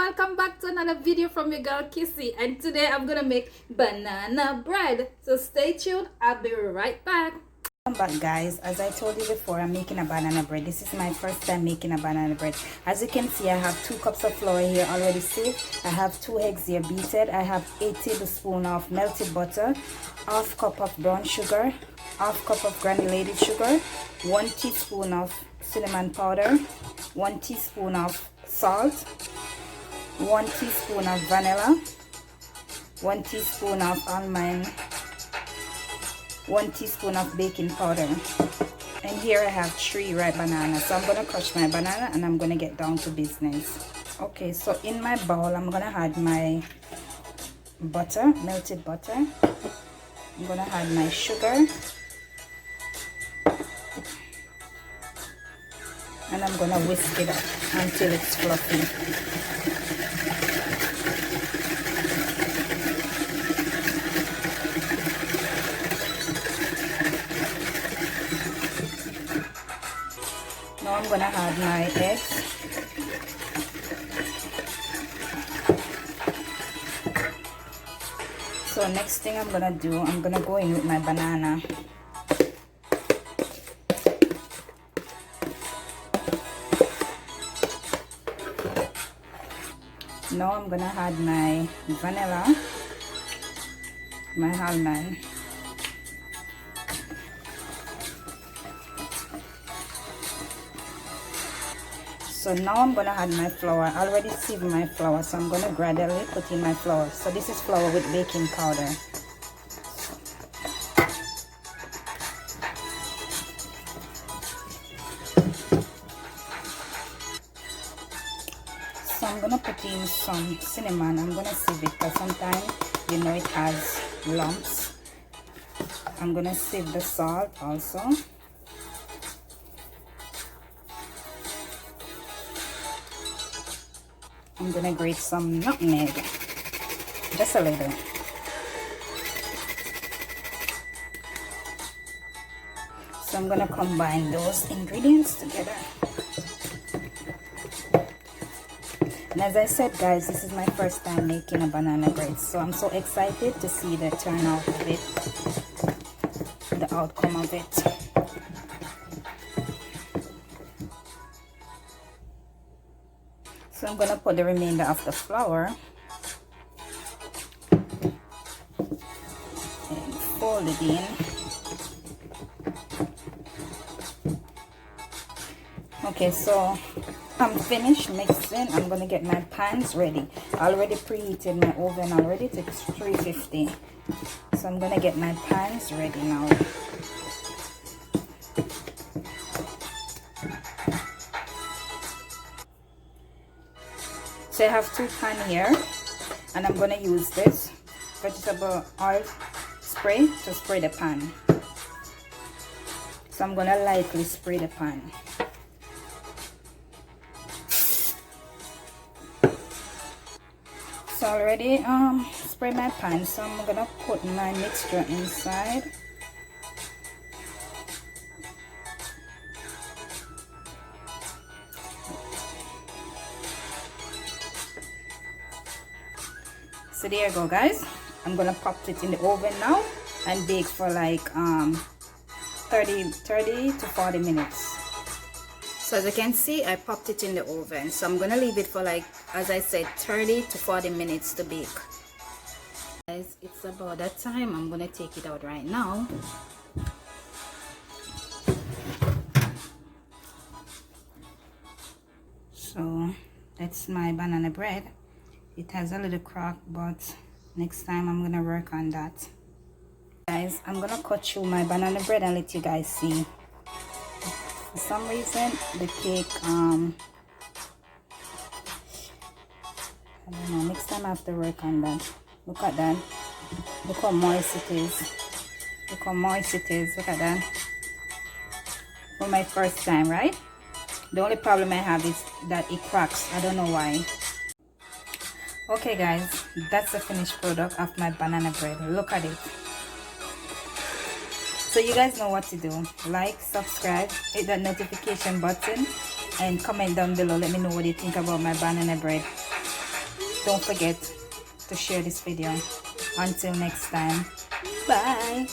welcome back to another video from your girl Kissy, and today I'm gonna make banana bread, so stay tuned. I'll be right back. Welcome back, guys. As I told you before, I'm making a banana bread. This is my first time making a banana bread. As you can see, I have 2 cups of flour here already saved. I have 2 eggs here beaten. I have 8 tablespoons of melted butter, half cup of brown sugar, half cup of granulated sugar, 1 teaspoon of cinnamon powder, 1 teaspoon of salt, 1 teaspoon of vanilla, 1 teaspoon of almond, 1 teaspoon of baking powder. And here I have 3 ripe bananas. So I'm going to crush my banana and I'm going to get down to business. Okay, so in my bowl I'm going to add my butter, melted butter. I'm going to add my sugar. And I'm going to whisk it up until it's fluffy. Now I'm gonna add my eggs. So next thing I'm gonna do, I'm gonna go in with my banana. Now I'm gonna add my vanilla, my almond. So now I'm gonna add my flour. I already sieved my flour, so I'm gonna gradually put in my flour. So this is flour with baking powder. So I'm gonna put in some cinnamon. I'm gonna sieve it because sometimes you know it has lumps. I'm gonna sieve the salt also. I'm gonna grate some nutmeg, just a little. So I'm gonna combine those ingredients together. And as I said, guys, this is my first time making a banana bread, so I'm so excited to see the turnout of it, the outcome of it. So I'm gonna put the remainder of the flour and fold it in. Okay, so I'm finished mixing. I'm gonna get my pans ready. I already preheated my oven already to 350. So I'm gonna get my pans ready now. So I have 2 pans here, and I'm gonna use this vegetable oil spray to spray the pan. So I'm gonna lightly spray the pan. So already spray my pan, so I'm gonna put my mixture inside. So there you go, guys. I'm gonna pop it in the oven now and bake for like 30 to 40 minutes. So as you can see, I popped it in the oven, so I'm gonna leave it for like, as I said, 30 to 40 minutes to bake. Guys, it's about that time. I'm gonna take it out right now. So that's my banana bread. It has a little crack, but next time I'm gonna work on that. Guys, I'm gonna cut through my banana bread and let you guys see. For some reason the cake I don't know, next time I have to work on that. Look at that. Look how moist it is. Look how moist it is. Look at that. For my first time, right? The only problem I have is that it cracks. I don't know why. Okay, guys, that's the finished product of my banana bread. Look at it. So you guys know what to do. Like, subscribe, hit that notification button, and comment down below. Let me know what you think about my banana bread. don't forget to share this video. Until next time, bye.